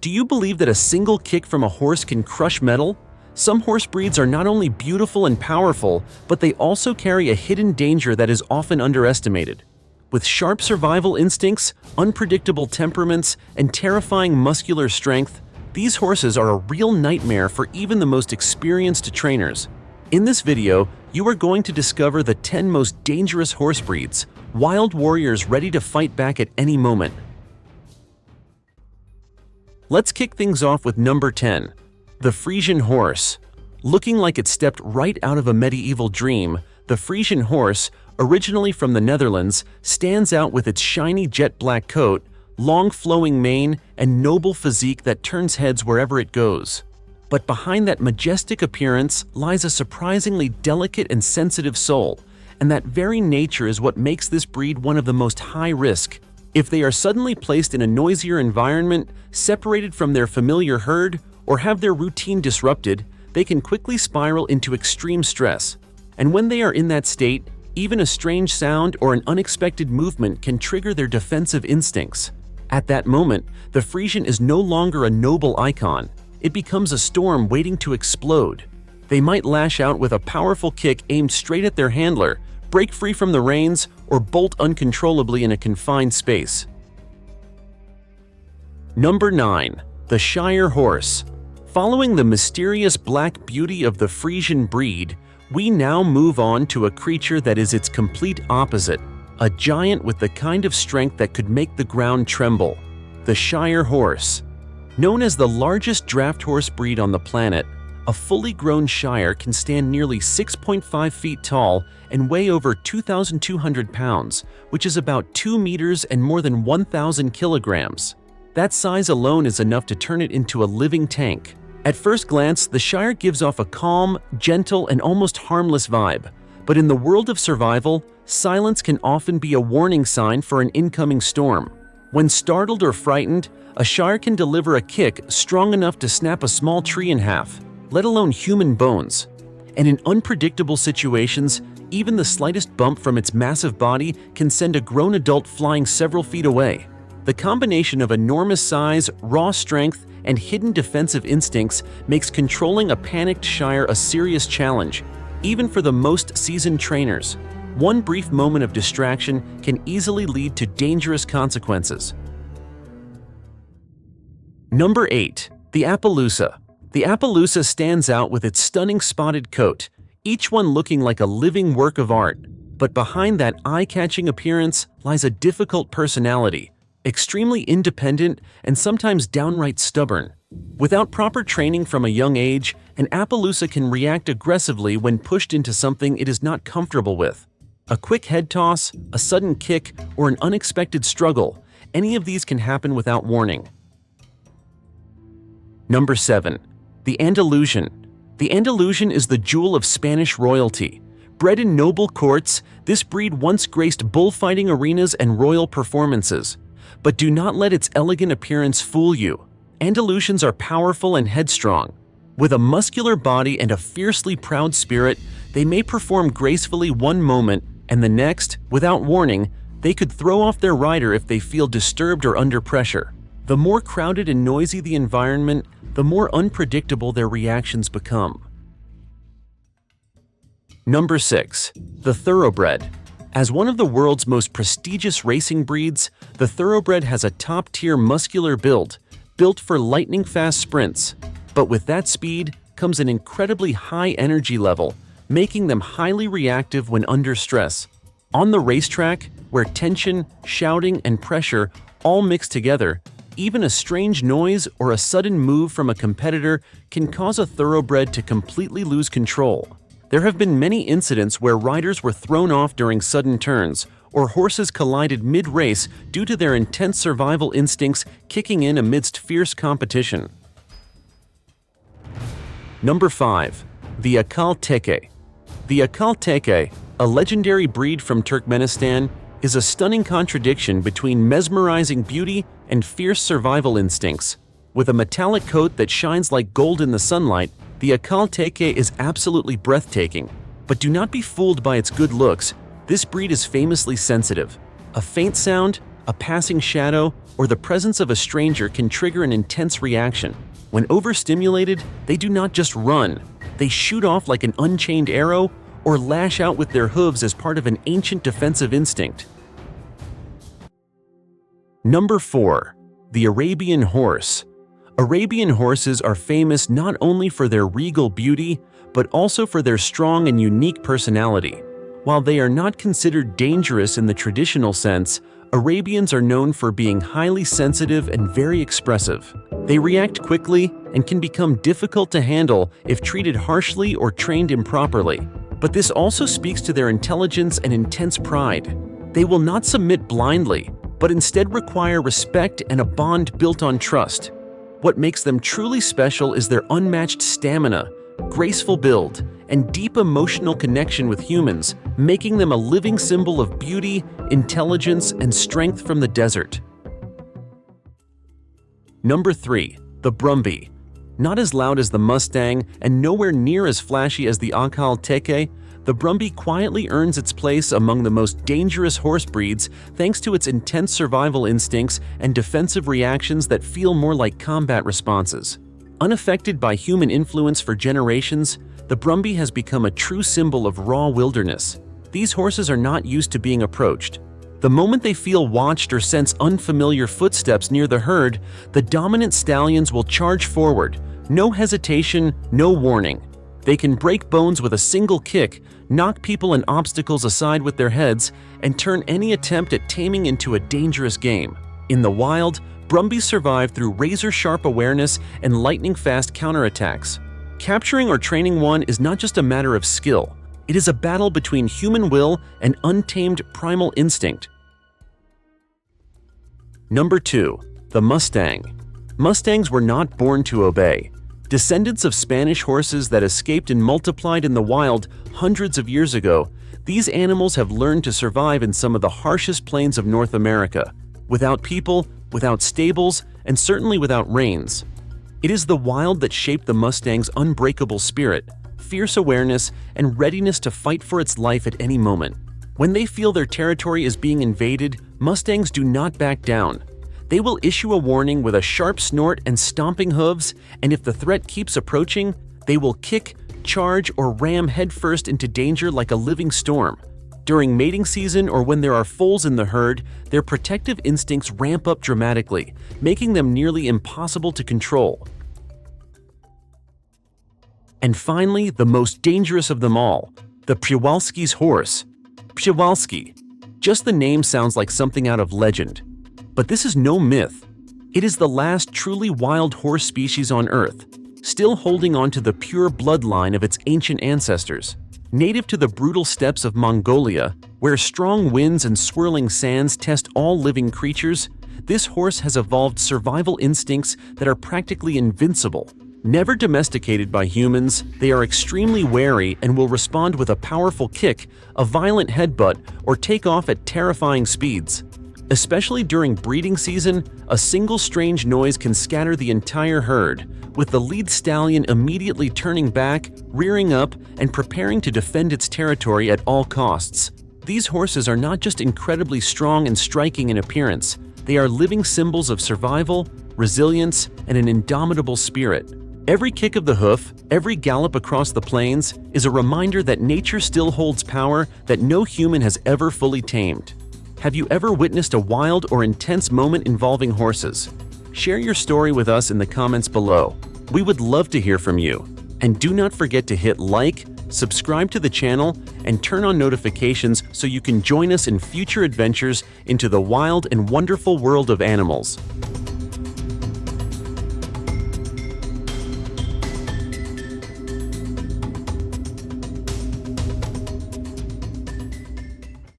Do you believe that a single kick from a horse can crush metal? Some horse breeds are not only beautiful and powerful, but they also carry a hidden danger that is often underestimated. With sharp survival instincts, unpredictable temperaments, and terrifying muscular strength, these horses are a real nightmare for even the most experienced trainers. In this video, you are going to discover the 10 most dangerous horse breeds, wild warriors ready to fight back at any moment. Let's kick things off with number 10. The Friesian Horse. Looking like it stepped right out of a medieval dream, the Friesian Horse, originally from the Netherlands, stands out with its shiny jet-black coat, long flowing mane, and noble physique that turns heads wherever it goes. But behind that majestic appearance lies a surprisingly delicate and sensitive soul, and that very nature is what makes this breed one of the most high-risk. If they are suddenly placed in a noisier environment, separated from their familiar herd, or have their routine disrupted, they can quickly spiral into extreme stress. And when they are in that state, even a strange sound or an unexpected movement can trigger their defensive instincts. At that moment, the Friesian is no longer a noble icon. It becomes a storm waiting to explode. They might lash out with a powerful kick aimed straight at their handler, break free from the reins, or bolt uncontrollably in a confined space. Number 9. The Shire Horse. Following the mysterious black beauty of the Friesian breed, we now move on to a creature that is its complete opposite, a giant with the kind of strength that could make the ground tremble. The Shire Horse. Known as the largest draft horse breed on the planet, a fully grown Shire can stand nearly 6.5 feet tall and weigh over 2,200 pounds, which is about 2 meters and more than 1,000 kilograms. That size alone is enough to turn it into a living tank. At first glance, the Shire gives off a calm, gentle, and almost harmless vibe. But in the world of survival, silence can often be a warning sign for an incoming storm. When startled or frightened, a Shire can deliver a kick strong enough to snap a small tree in half, let alone human bones. And in unpredictable situations, even the slightest bump from its massive body can send a grown adult flying several feet away. The combination of enormous size, raw strength, and hidden defensive instincts makes controlling a panicked Shire a serious challenge, even for the most seasoned trainers. One brief moment of distraction can easily lead to dangerous consequences. Number 8. The Appaloosa. The Appaloosa stands out with its stunning spotted coat, each one looking like a living work of art. But behind that eye-catching appearance lies a difficult personality, extremely independent and sometimes downright stubborn. Without proper training from a young age, an Appaloosa can react aggressively when pushed into something it is not comfortable with. A quick head toss, a sudden kick, or an unexpected struggle, any of these can happen without warning. Number 7. The Andalusian. The Andalusian is the jewel of Spanish royalty. Bred in noble courts, this breed once graced bullfighting arenas and royal performances. But do not let its elegant appearance fool you. Andalusians are powerful and headstrong. With a muscular body and a fiercely proud spirit, they may perform gracefully one moment, and the next, without warning, they could throw off their rider if they feel disturbed or under pressure. The more crowded and noisy the environment, the more unpredictable their reactions become. Number 6. The Thoroughbred. As one of the world's most prestigious racing breeds, the Thoroughbred has a top-tier muscular build, built for lightning-fast sprints. But with that speed comes an incredibly high energy level, making them highly reactive when under stress. On the racetrack, where tension, shouting, and pressure all mix together, even a strange noise or a sudden move from a competitor can cause a Thoroughbred to completely lose control. There have been many incidents where riders were thrown off during sudden turns, or horses collided mid-race due to their intense survival instincts kicking in amidst fierce competition. Number 5. The Akal Teke. The Akal Teke, a legendary breed from Turkmenistan, is a stunning contradiction between mesmerizing beauty and fierce survival instincts. With a metallic coat that shines like gold in the sunlight, the Akal Teke is absolutely breathtaking. But do not be fooled by its good looks. This breed is famously sensitive. A faint sound, A passing shadow or the presence of a stranger can trigger an intense reaction. When overstimulated, they do not just run. They shoot off like an unchained arrow or lash out with their hooves as part of an ancient defensive instinct. Number 4. The Arabian Horse. Arabian horses are famous not only for their regal beauty, but also for their strong and unique personality. While they are not considered dangerous in the traditional sense, Arabians are known for being highly sensitive and very expressive. They react quickly and can become difficult to handle if treated harshly or trained improperly. But this also speaks to their intelligence and intense pride. They will not submit blindly, but instead require respect and a bond built on trust. What makes them truly special is their unmatched stamina, graceful build, and deep emotional connection with humans, making them a living symbol of beauty, intelligence, and strength from the desert. Number 3. The Brumy. Not as loud as the Mustang and nowhere near as flashy as the Akal Teke, the Brumy quietly earns its place among the most dangerous horse breeds thanks to its intense survival instincts and defensive reactions that feel more like combat responses. Unaffected by human influence for generations, the Brumy has become a true symbol of raw wilderness. These horses are not used to being approached. The moment they feel watched or sense unfamiliar footsteps near the herd, the dominant stallions will charge forward. No hesitation, no warning. They can break bones with a single kick, knock people and obstacles aside with their heads, and turn any attempt at taming into a dangerous game. In the wild, Brumbies survive through razor-sharp awareness and lightning-fast counterattacks. Capturing or training one is not just a matter of skill. It is a battle between human will and untamed primal instinct. Number 2. The Mustang. Mustangs were not born to obey. Descendants of Spanish horses that escaped and multiplied in the wild hundreds of years ago, these animals have learned to survive in some of the harshest plains of North America, without people, without stables, and certainly without reins. It is the wild that shaped the Mustang's unbreakable spirit, fierce awareness, and readiness to fight for its life at any moment. When they feel their territory is being invaded, Mustangs do not back down. They will issue a warning with a sharp snort and stomping hooves, and if the threat keeps approaching, they will kick, charge, or ram headfirst into danger like a living storm. During mating season or when there are foals in the herd, their protective instincts ramp up dramatically, making them nearly impossible to control. And finally, the most dangerous of them all, the Przewalski's horse. Przewalski. Just the name sounds like something out of legend. But this is no myth. It is the last truly wild horse species on Earth, still holding on to the pure bloodline of its ancient ancestors. Native to the brutal steppes of Mongolia, where strong winds and swirling sands test all living creatures, this horse has evolved survival instincts that are practically invincible. Never domesticated by humans, they are extremely wary and will respond with a powerful kick, a violent headbutt, or take off at terrifying speeds. Especially during breeding season, a single strange noise can scatter the entire herd, with the lead stallion immediately turning back, rearing up, and preparing to defend its territory at all costs. These horses are not just incredibly strong and striking in appearance, they are living symbols of survival, resilience, and an indomitable spirit. Every kick of the hoof, every gallop across the plains, is a reminder that nature still holds power that no human has ever fully tamed. Have you ever witnessed a wild or intense moment involving horses? Share your story with us in the comments below. We would love to hear from you. And do not forget to hit like, subscribe to the channel, and turn on notifications so you can join us in future adventures into the wild and wonderful world of animals.